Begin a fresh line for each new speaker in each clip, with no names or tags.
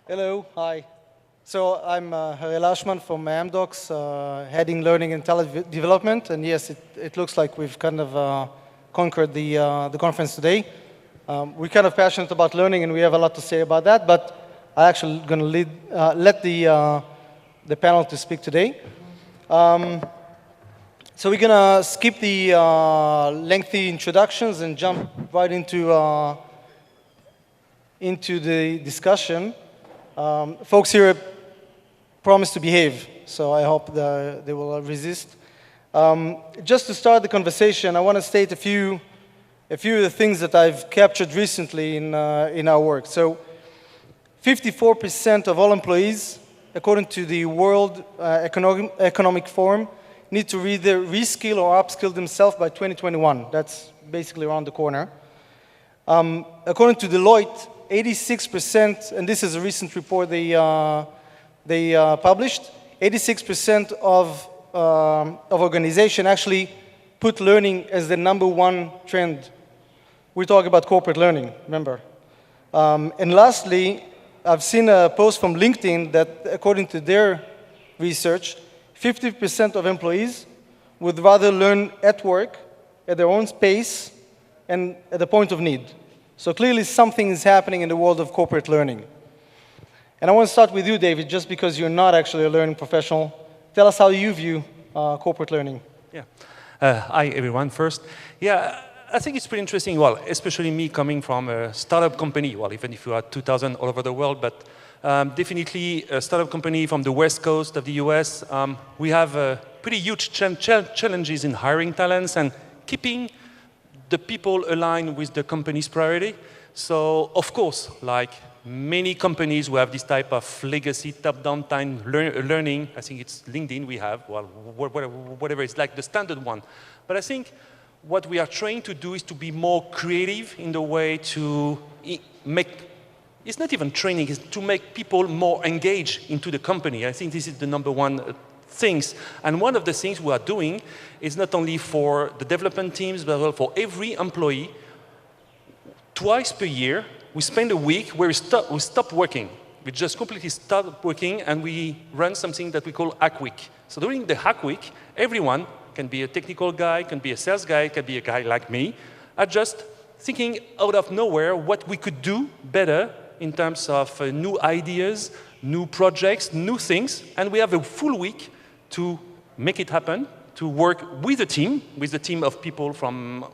Hello, hi. So I'm Harel Ashman from Amdocs, heading learning and talent development. And yes, it looks like we've kind of conquered the conference today. We're kind of passionate about learning, and we have a lot to say about that. But I'm actually going to let the panel to speak today. So we're going to skip the lengthy introductions and jump right into the discussion. Folks here promise to behave, so I hope they will resist. Just to start the conversation, I want to state a few of the things that I've captured recently in our work. So 54% of all employees, according to the World Economic Forum, need to either reskill or upskill themselves by 2021. That's basically around the corner. According to Deloitte, 86%, and this is a recent report they published, 86% of organizations actually put learning as the #1 trend. We talk about corporate learning, remember. And lastly, I've seen a post from LinkedIn that according to their research, 50% of employees would rather learn at work, at their own pace, and at the point of need. So clearly something is happening in the world of corporate learning. And I want to start with you, David, just because you're not actually a learning professional. Tell us how you view corporate learning.
Yeah. Hi, everyone, first. Yeah, I think it's pretty interesting, well, especially me coming from a startup company, well, even if you are 2,000 all over the world, but definitely a startup company from the West Coast of the US. We have pretty huge challenges in hiring talents and keeping the people aligned with the company's priority. So, of course, like many companies who have this type of legacy top-down time learning, I think it's LinkedIn we have, well, whatever, it's like the standard one. But I think what we are trying to do is to be more creative in the way to make, it's not even training, it's to make people more engaged into the company. I think this is the #1 things. And one of the things we are doing is not only for the development teams, but also for every employee. Twice per year, we spend a week where we stop working. We just completely stop working and we run something that we call Hack Week. So during the Hack Week, everyone can be a technical guy, can be a sales guy, can be a guy like me, are just thinking out of nowhere what we could do better in terms of new ideas, new projects, new things, and we have a full week to make it happen, to work with a team of people from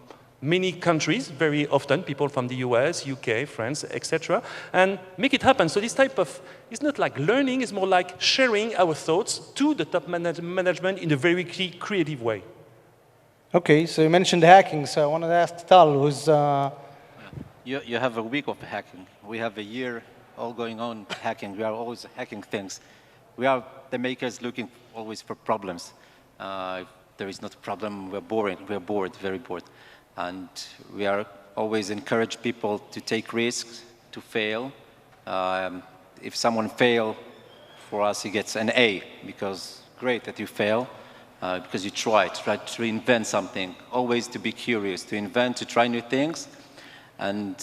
many countries, very often people from the US, UK, France, etc., and make it happen. So this type of, it's not like learning, it's more like sharing our thoughts to the top management in a very creative way.
Okay, so you mentioned hacking, so I wanted to ask Tal, who's...
You have a week of hacking. We have a year all going on hacking. We are always hacking things. We are the makers looking always for problems. If there is not a problem, we're boring. We're bored, very bored. And we are always encourage people to take risks, to fail. If someone fails, for us, he gets an A, because great that you fail, because you try to invent something. Always to be curious, to invent, to try new things. And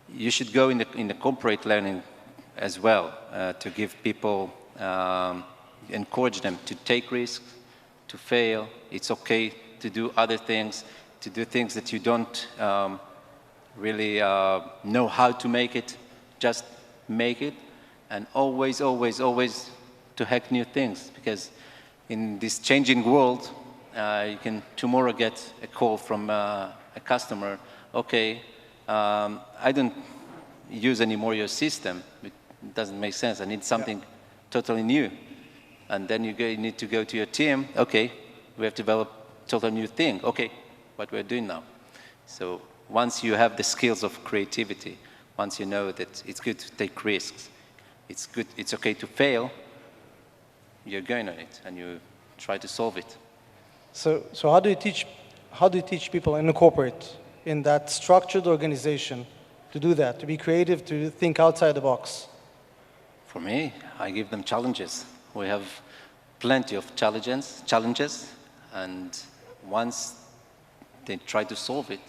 you should go in the corporate learning as well, to give people, encourage them to take risks, to fail. It's okay to do other things, to do things that you don't really know how to make it. Just make it, and always, always, always to hack new things, because in this changing world, you can tomorrow get a call from a customer, okay, I don't use anymore your system. It doesn't make sense. I need something totally new. And then you need to go to your team. Okay, we have to develop totally new thing. Okay, what we're doing now. So once you have the skills of creativity, once you know that it's good to take risks, it's okay to fail, you're going on it and you try to solve it.
So how do you teach people in a corporate, in that structured organization, to do that, to be creative, to think outside the box?
For me, I give them challenges. We have plenty of challenges, and once they try to solve it,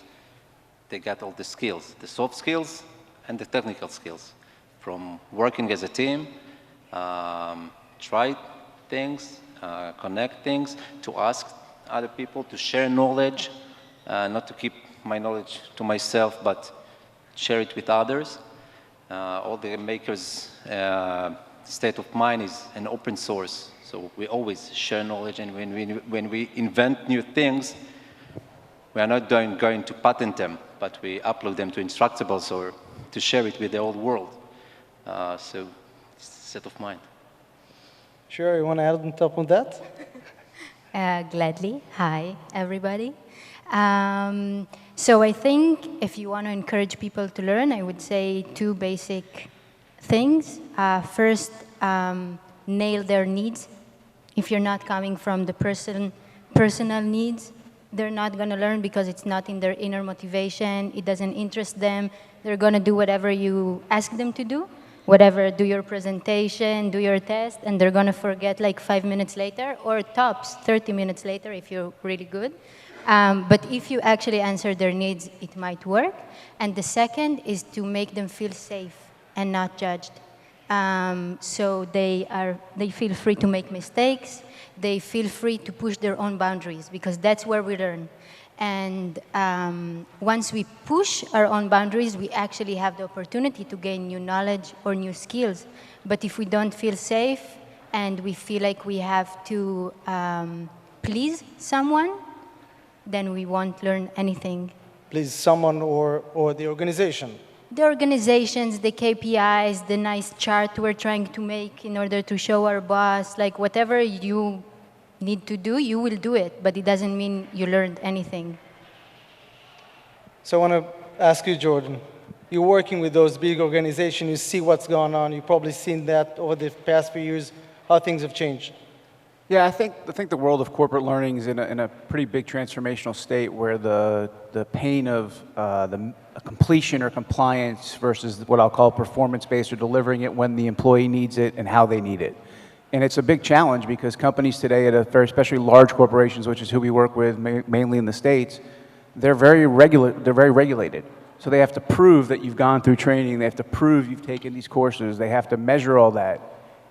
they get all the skills, the soft skills and the technical skills. from working as a team, try things, connect things, to ask other people, to share knowledge, not to keep my knowledge to myself, but share it with others. All the makers' state of mind is an open source, so we always share knowledge, and when we invent new things, we are not going to patent them, but we upload them to Instructables or to share it with the whole world. So, state of mind.
Shira, you want to add on top of that?
Gladly. Hi, everybody. So I think if you want to encourage people to learn, I would say two basic things. First, nail their needs. If you're not coming from the personal needs, they're not going to learn because it's not in their inner motivation. It doesn't interest them. They're going to do whatever you ask them to do, whatever, do your presentation, do your test, and they're going to forget like 5 minutes later, or tops 30 minutes later if you're really good. But if you actually answer their needs, it might work. And the second is to make them feel safe and not judged. So they feel free to make mistakes. They feel free to push their own boundaries, because that's where we learn. And once we push our own boundaries, we actually have the opportunity to gain new knowledge or new skills. But if we don't feel safe and we feel like we have to please someone, then we won't learn anything.
Please someone or the organization.
The organizations, the KPIs, the nice chart we're trying to make in order to show our boss, like whatever you need to do, you will do it, but it doesn't mean you learned anything.
So I want to ask you, Jordan, you're working with those big organizations, you see what's going on, you've probably seen that over the past few years, how things have changed.
Yeah, I think the world of corporate learning is in a pretty big transformational state where the pain of the completion or compliance versus what I'll call performance-based or delivering it when the employee needs it and how they need it. And it's a big challenge because companies today, especially large corporations, which is who we work with mainly in the States, they're very regulated. So they have to prove that you've gone through training, they have to prove you've taken these courses, they have to measure all that.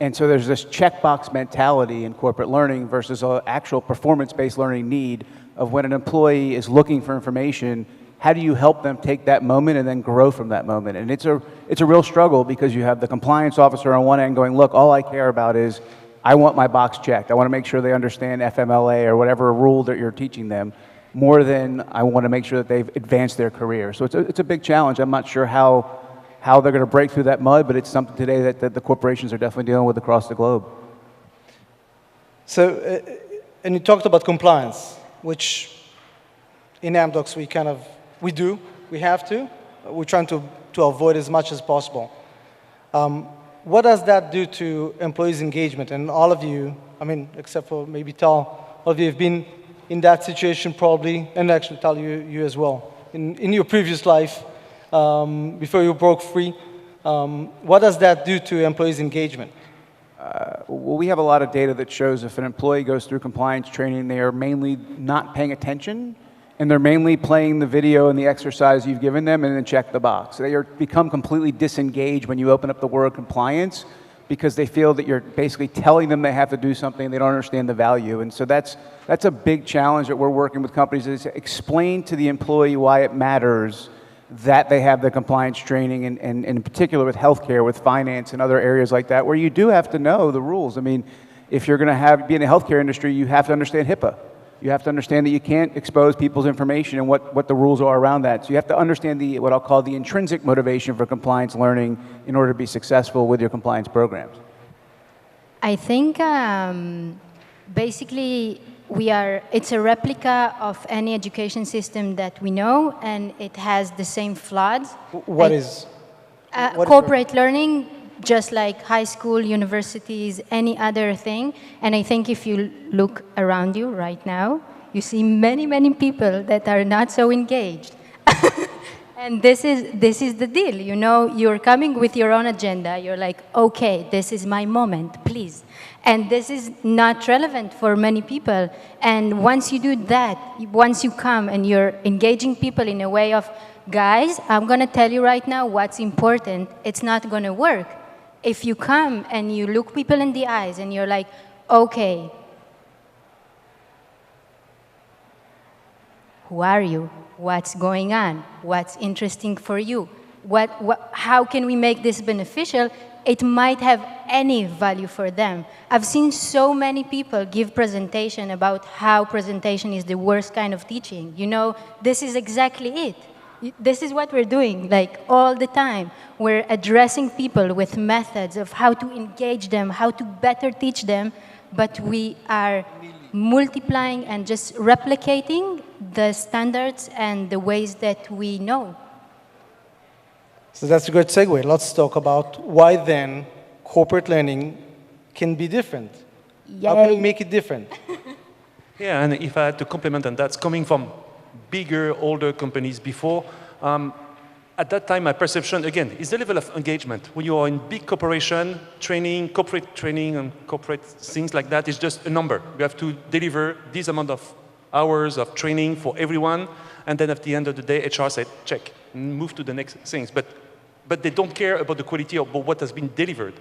And so there's this checkbox mentality in corporate learning versus an actual performance-based learning need of when an employee is looking for information, how do you help them take that moment and then grow from that moment? And it's a real struggle because you have the compliance officer on one end going, look, all I care about is I want my box checked. I want to make sure they understand FMLA or whatever rule that you're teaching them, more than I want to make sure that they've advanced their career. So it's a big challenge. I'm not sure how they're going to break through that mud, but it's something today that the corporations are definitely dealing with across the globe.
So, and you talked about compliance, which in Amdocs we have to. We're trying to avoid as much as possible. What does that do to employees' engagement? And all of you, I mean, except for maybe Tal, all of you have been in that situation probably, and actually Tal, you as well, in your previous life, before you broke free. What does that do to employees' engagement?
Well, we have a lot of data that shows if an employee goes through compliance training, they are mainly not paying attention, and they're mainly playing the video and the exercise you've given them and then check the box. They become completely disengaged when you open up the word compliance because they feel that you're basically telling them they have to do something and they don't understand the value. And so that's a big challenge that we're working with companies is to explain to the employee why it matters that they have the compliance training, and in particular with healthcare, with finance and other areas like that, where you do have to know the rules. I mean, if you're going to be in the healthcare industry, you have to understand HIPAA. You have to understand that you can't expose people's information and what the rules are around that. So you have to understand what I'll call the intrinsic motivation for compliance learning in order to be successful with your compliance programs.
I think basically it's a replica of any education system that we know, and it has the same flaws.
What is
corporate learning, just like high school, universities, any other thing. And I think if you look around you right now, you see many, many people that are not so engaged. And this is the deal, you know, you're coming with your own agenda. You're like, okay, this is my moment, please. And this is not relevant for many people. And once you do that, once you come and you're engaging people in a way of guys, I'm going to tell you right now what's important. It's not going to work. If you come and you look people in the eyes and you're like, okay, who are you? What's going on? What's interesting for you? How can we make this beneficial? It might have any value for them. I've seen so many people give presentation about how presentation is the worst kind of teaching. You know, this is exactly it. This is what we're doing, like, all the time. We're addressing people with methods of how to engage them, how to better teach them, but we are multiplying and just replicating the standards and the ways that we know.
So that's a great segue. Let's talk about why then corporate learning can be different.
Yay.
How can we make it different?
Yeah, and if I had to complement, and that's coming from bigger, older companies before, at that time, my perception, again, is the level of engagement. When you are in big corporation, corporate training and corporate things like that is just a number. You have to deliver this amount of hours of training for everyone, and then at the end of the day, HR said, check, move to the next things. But they don't care about the quality of what has been delivered.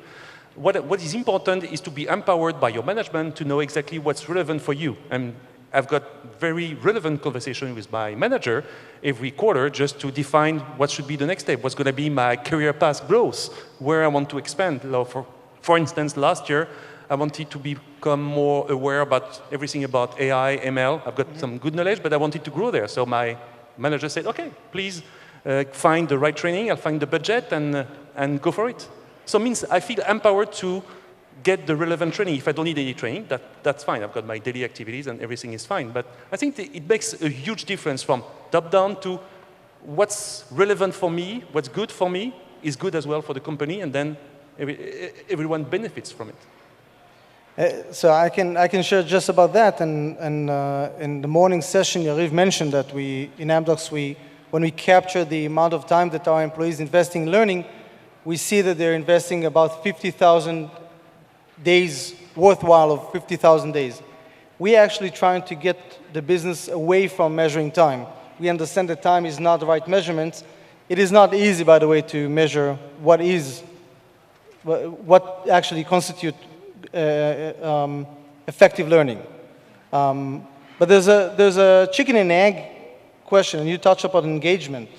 What is important is to be empowered by your management to know exactly what's relevant for you. And I've got very relevant conversation with my manager every quarter just to define what should be the next step, what's going to be my career path growth, where I want to expand. For instance, last year, I wanted to become more aware about everything about AI, ML. I've got some good knowledge, but I wanted to grow there. So my manager said, okay, please find the right training, I'll find the budget, and go for it. So it means I feel empowered to get the relevant training. If I don't need any training, that's fine. I've got my daily activities and everything is fine. But I think it makes a huge difference from top-down to what's relevant for me, what's good for me, is good as well for the company, and then everyone benefits from it.
So I can share just about that. And in the morning session, Yariv mentioned that in Amdocs, when we capture the amount of time that our employees invest in learning, we see that they're investing about 50,000 days, worthwhile of 50,000 days. We're actually trying to get the business away from measuring time. We understand that time is not the right measurement. It is not easy, by the way, to measure what actually constitutes effective learning. But there's a chicken and egg question, and you touched upon engagement.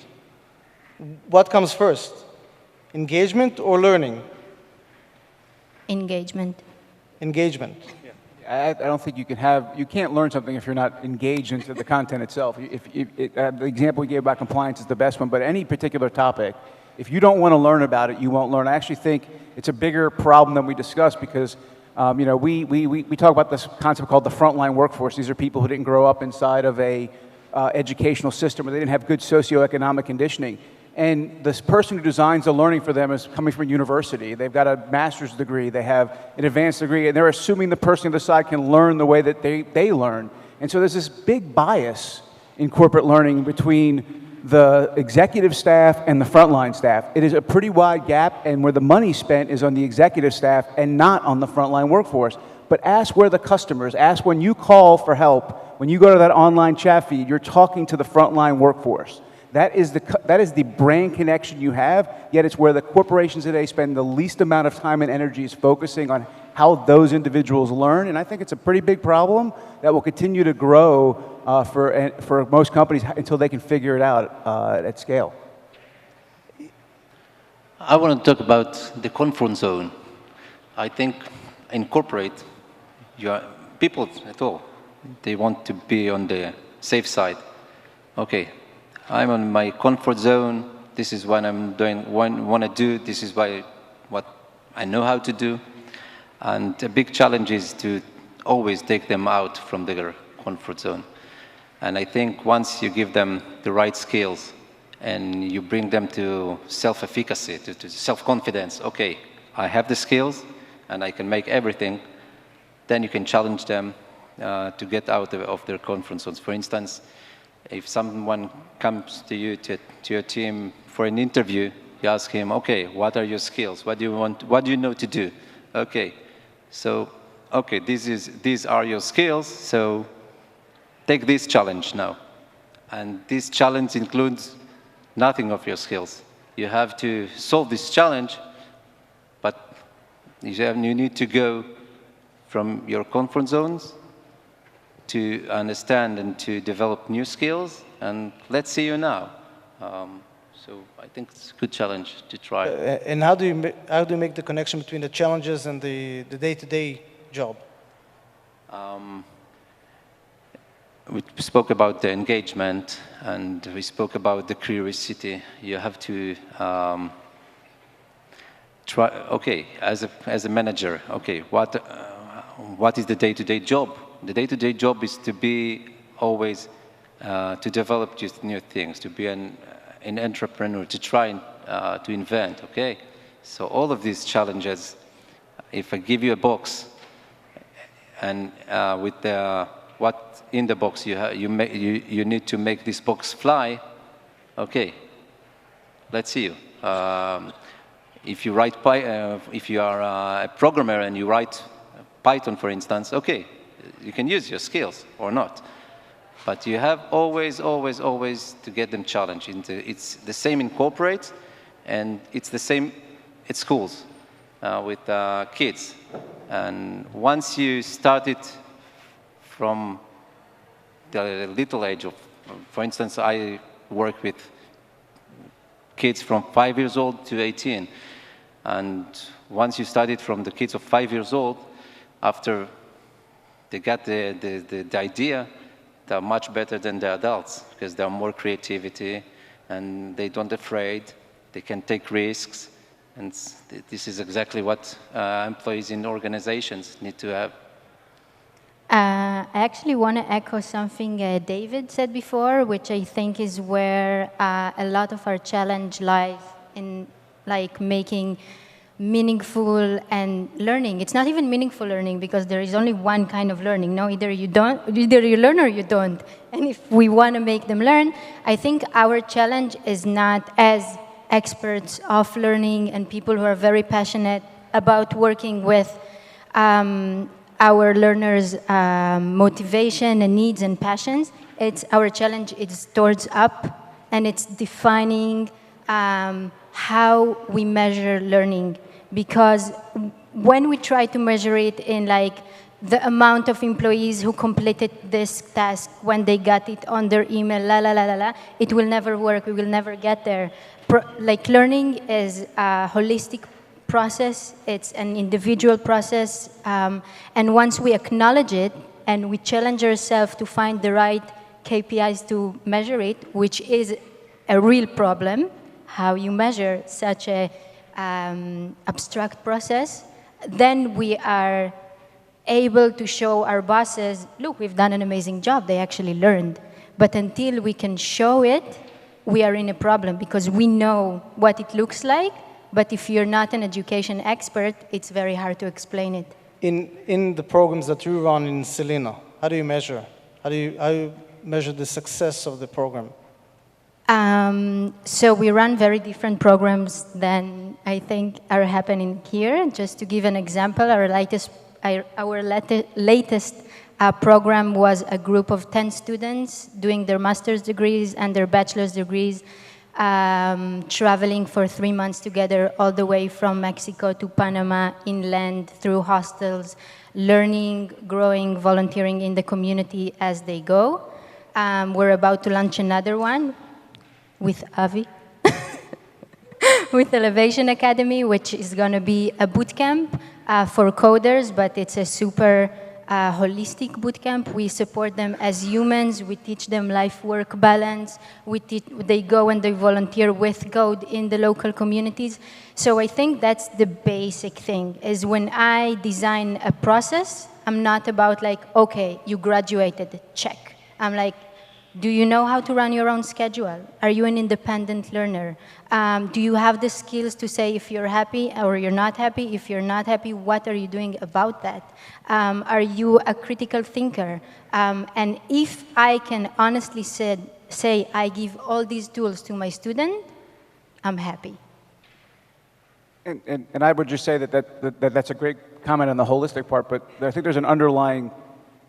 What comes first, engagement or learning?
Engagement.
Engagement.
I don't think you can't learn something if you're not engaged into the content itself. The example we gave about compliance is the best one, but any particular topic, if you don't want to learn about it, you won't learn. I actually think it's a bigger problem than we discussed because we talk about this concept called the frontline workforce. These are people who didn't grow up inside of a educational system where they didn't have good socioeconomic conditioning. And this person who designs the learning for them is coming from a university. They've got a master's degree, they have an advanced degree, and they're assuming the person on the side can learn the way that they learn. And so there's this big bias in corporate learning between the executive staff and the frontline staff. It is a pretty wide gap, and where the money spent is on the executive staff and not on the frontline workforce. But ask where the customers, ask when you call for help, when you go to that online chat feed, you're talking to the frontline workforce. That is the brand connection you have, yet it's where the corporations today spend the least amount of time and energy is focusing on how those individuals learn. And I think it's a pretty big problem that will continue to grow for most companies until they can figure it out at scale.
I want to talk about the comfort zone. I think in corporate, people at all, they want to be on the safe side. Okay. I'm on my comfort zone. This is what I'm doing, want to do. This is what I know how to do. And a big challenge is to always take them out from their comfort zone. And I think once you give them the right skills and you bring them to self-efficacy, to self-confidence, okay, I have the skills and I can make everything, then you can challenge them to get out of their comfort zones. For instance, if someone comes to you, to your team for an interview, you ask him, okay, what are your skills? What do you want? What do you know to do? Okay, so, okay, these are your skills, so take this challenge now. And this challenge includes nothing of your skills. You have to solve this challenge, but you need to go from your comfort zones to understand and to develop new skills, and let's see you now. So I think it's a good challenge to try.
And how do you make the connection between the challenges and the day-to-day job?
We spoke about the engagement, and we spoke about the curiosity. You have to try. Okay, as a manager, okay, what is the day-to-day job? The day-to-day job is to be always to develop just new things, to be an entrepreneur, to try to invent. Okay, so all of these challenges. If I give you a box, and with what in the box you need to make this box fly, okay, let's see you. If you write if you are a programmer and you write Python, for instance, okay, you can use your skills or not, but you have always to get them challenged. It's the same in corporates, and it's the same at schools with kids. And once you start it from the little age of, for instance, I work with kids from 5 years old to 18. And once you start it from the kids of 5 years old, after they got the idea, they're much better than the adults because they're more creativity and they don't afraid, they can take risks. And this is exactly what employees in organizations need to have.
I actually want to echo something David said before, which I think is where a lot of our challenge lies in, like, making meaningful and learning. It's not even meaningful learning because there is only one kind of learning. No, either you learn or you don't. And if we want to make them learn, I think our challenge is not as experts of learning and people who are very passionate about working with our learners' motivation and needs and passions. It's our challenge. It's towards up, and it's defining how we measure learning. Because when we try to measure it in, like, the amount of employees who completed this task when they got it on their email, it will never work. We will never get there. Like, learning is a holistic process. It's an individual process. And once we acknowledge it and we challenge ourselves to find the right KPIs to measure it, which is a real problem, how you measure such a abstract process, then we are able to show our bosses, look, we've done an amazing job, they actually learned. But until we can show it, we are in a problem because we know what it looks like, but if you're not an education expert, it's very hard to explain it.
In the programs that you run in Selina, how do you measure? How do you measure the success of the program?
So we run very different programs than I think are happening here. Just to give an example, our latest program was a group of 10 students doing their master's degrees and their bachelor's degrees, traveling for 3 months together all the way from Mexico to Panama, inland, through hostels, learning, growing, volunteering in the community as they go. We're about to launch another one with Avny, with Elevation Academy, which is going to be a boot camp for coders, but it's a super holistic boot camp. We support them as humans. We teach them life-work balance. They go and they volunteer with code in the local communities. So I think that's the basic thing, is when I design a process, I'm not about like, okay, you graduated, check. I'm like, do you know how to run your own schedule? Are you an independent learner? Do you have the skills to say if you're happy or you're not happy? If you're not happy, what are you doing about that? Are you a critical thinker? And if I can honestly say I give all these tools to my student, I'm happy.
And I would just say that's a great comment on the holistic part, but I think there's an underlying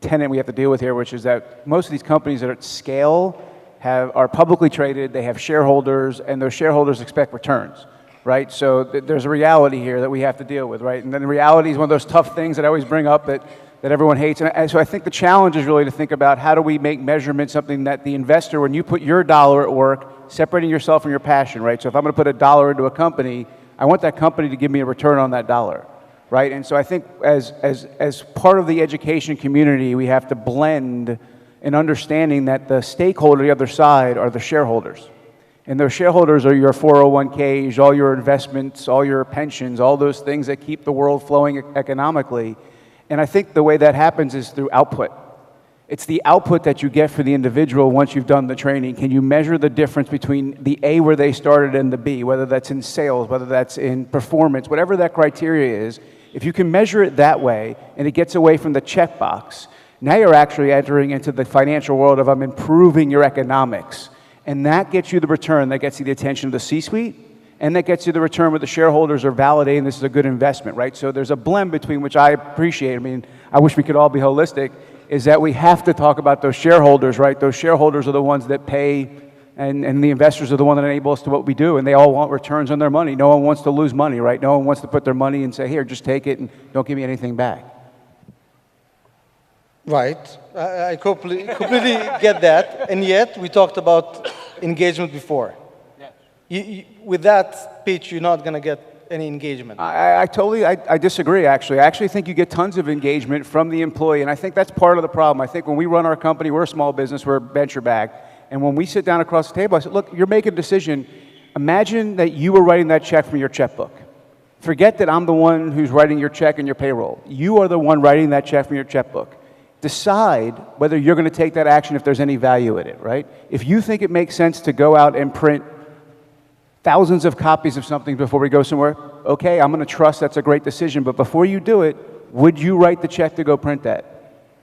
tenet we have to deal with here, which is that most of these companies that are at scale are publicly traded, they have shareholders, and those shareholders expect returns, right? So there's a reality here that we have to deal with, right? And then the reality is one of those tough things that I always bring up that everyone hates. And so I think the challenge is really to think about how do we make measurement something that the investor, when you put your dollar at work, separating yourself from your passion, right? So if I'm going to put a dollar into a company, I want that company to give me a return on that dollar, right? And so I think as part of the education community, we have to blend an understanding that the stakeholder on the other side are the shareholders. And those shareholders are your 401ks, all your investments, all your pensions, all those things that keep the world flowing economically. And I think the way that happens is through output. It's the output that you get for the individual once you've done the training. Can you measure the difference between the A where they started and the B, whether that's in sales, whether that's in performance, whatever that criteria is. If you can measure it that way and it gets away from the checkbox, now you're actually entering into the financial world of I'm improving your economics. And that gets you the return, that gets you the attention of the C-suite, and that gets you the return where the shareholders are validating this is a good investment, right? So there's a blend between which I appreciate. I mean, I wish we could all be holistic, is that we have to talk about those shareholders, right? Those shareholders are the ones that pay, and the investors are the ones that enable us to what we do, and they all want returns on their money. No one wants to lose money, right? No one wants to put their money and say, here, just take it and don't give me anything back.
Right. I completely get that. And yet, we talked about engagement before. With that pitch, you're not going to get any engagement.
I totally disagree, actually. I actually think you get tons of engagement from the employee, and I think that's part of the problem. I think when we run our company, we're a small business, we're venture-backed, and when we sit down across the table, I said, look, you're making a decision. Imagine that you were writing that check from your checkbook. Forget that I'm the one who's writing your check and your payroll. You are the one writing that check from your checkbook. Decide whether you're going to take that action if there's any value in it, right? If you think it makes sense to go out and print thousands of copies of something before we go somewhere, okay, I'm going to trust that's a great decision, but before you do it, would you write the check to go print that?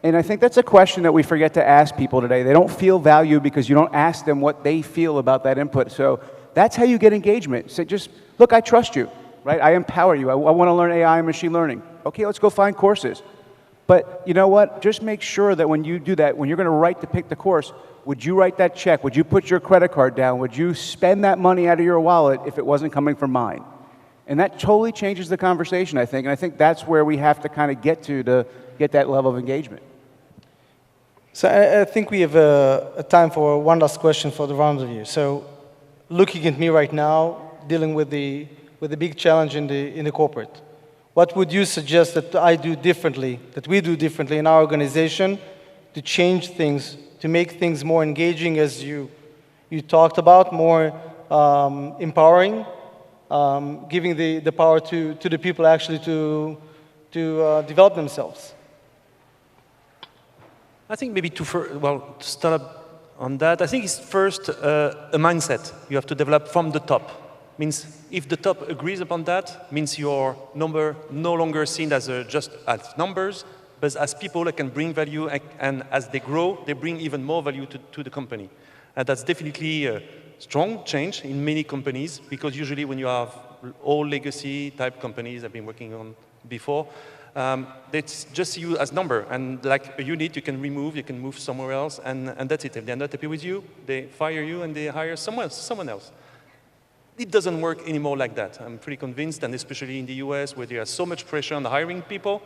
And I think that's a question that we forget to ask people today. They don't feel value because you don't ask them what they feel about that input. So that's how you get engagement. Say just, look, I trust you, right? I empower you. I want to learn AI and machine learning. Okay, let's go find courses. But you know what? Just make sure that when you do that, when you're going to pick the course, would you write that check? Would you put your credit card down? Would you spend that money out of your wallet if it wasn't coming from mine? And that totally changes the conversation, I think. And I think that's where we have to kind of get to get that level of engagement.
So I think we have a time for one last question for the round of you. So looking at me right now, dealing with the big challenge in the corporate, what would you suggest that I do differently, that we do differently in our organization to change things, to make things more engaging, as you talked about, more empowering, giving the power to the people actually to develop themselves?
I think maybe to start up on that, I think it's first a mindset you have to develop from the top. Means if the top agrees upon that, means your number no longer seen as just as numbers, but as people that can bring value, and as they grow, they bring even more value to the company. And that's definitely a strong change in many companies, because usually when you have old legacy type companies I've been working on before, they just see you as number, and like a unit you can remove, you can move somewhere else, and that's it. If they're not happy with you, they fire you and they hire someone else. It doesn't work anymore like that. I'm pretty convinced, and especially in the US, where there is so much pressure on hiring people,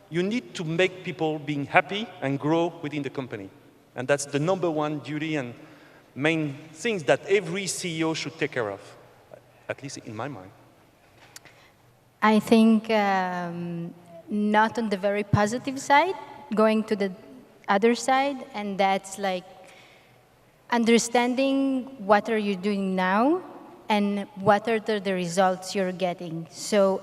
you need to make people being happy and grow within the company. And that's the number one duty and main things that every CEO should take care of, at least in my mind.
I think not on the very positive side, going to the other side, and that's like understanding what are you doing now and what are the results you're getting. So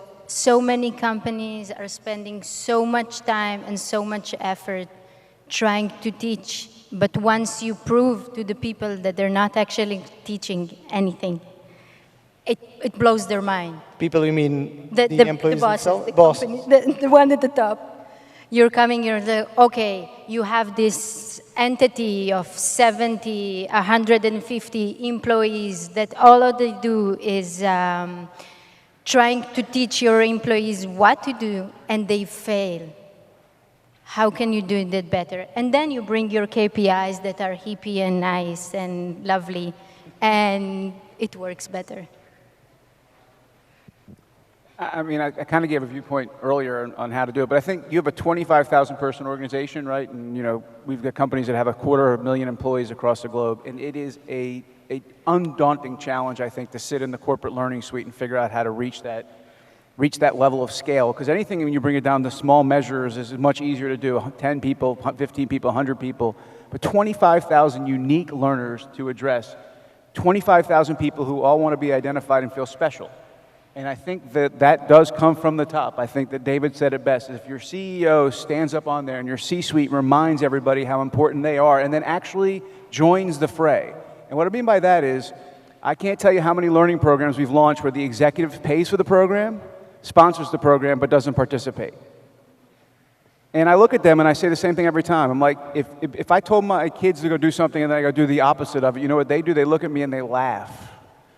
many companies are spending so much time and so much effort trying to teach, but once you prove to the people that they're not actually teaching anything, it blows their mind.
People, you mean the employees
the bosses,
themselves?
the company, the one at the top. You're coming, you're like, okay, you have this entity of 70, 150 employees that all they do is trying to teach your employees what to do, and they fail. how can you do it better? And then you bring your KPIs that are hippie and nice and lovely, and it works better.
I mean, I kind of gave a viewpoint earlier on how to do it, but I think you have a 25,000 person organization, right? And you know, we've got companies that have 250,000 employees across the globe, and it is a undaunting challenge, I think, to sit in the corporate learning suite and figure out how to reach that level of scale. Because anything, when you bring it down to small measures, is much easier to do. 10 people, 15 people, 100 people, but 25,000 unique learners to address. 25,000 people who all want to be identified and feel special. And I think that does come from the top. I think that David said it best. If your CEO stands up on there and your C-suite reminds everybody how important they are and then actually joins the fray. And what I mean by that is, I can't tell you how many learning programs we've launched where the executive pays for the program, sponsors the program, but doesn't participate. And I look at them and I say the same thing every time. I'm like, if I told my kids to go do something and then I go do the opposite of it, you know what they do? They look at me and they laugh.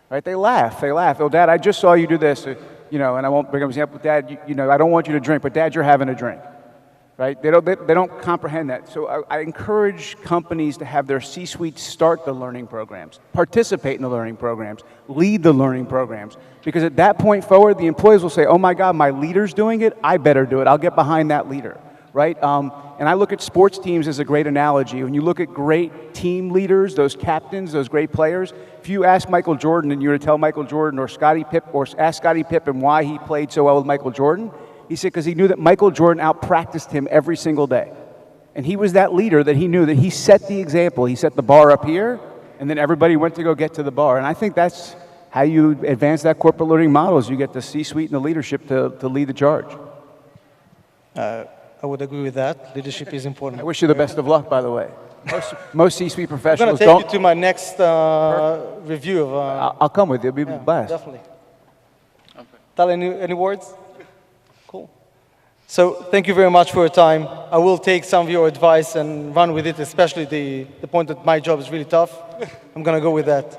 Right? They laugh. Oh, Dad, I just saw you do this. You know, and I won't bring up an example. Dad, you know, I don't want you to drink, but Dad, you're having a drink. Right? They don't comprehend that. So I encourage companies to have their C-suite start the learning programs, participate in the learning programs, lead the learning programs. Because at that point forward, the employees will say, oh my God, my leader's doing it, I better do it. I'll get behind that leader. Right? And I look at sports teams as a great analogy. When you look at great team leaders, those captains, those great players, if you ask Michael Jordan and you were to tell Michael Jordan or ask Scottie Pippen why he played so well with Michael Jordan, he said because he knew that Michael Jordan out-practiced him every single day. And he was that leader that he knew that he set the example. He set the bar up here, and then everybody went to go get to the bar. And I think that's how you advance that corporate learning model, is you get the C-suite and the leadership to lead the charge.
I would agree with that. Leadership is important.
I wish you the best of luck, by the way. Most C-suite professionals
I'm going to take you to my next review of...
I'll come with you. It'll be a blast.
Definitely. Okay. Tal, any words? Cool. So thank you very much for your time. I will take some of your advice and run with it, especially the point that my job is really tough. I'm going to go with that.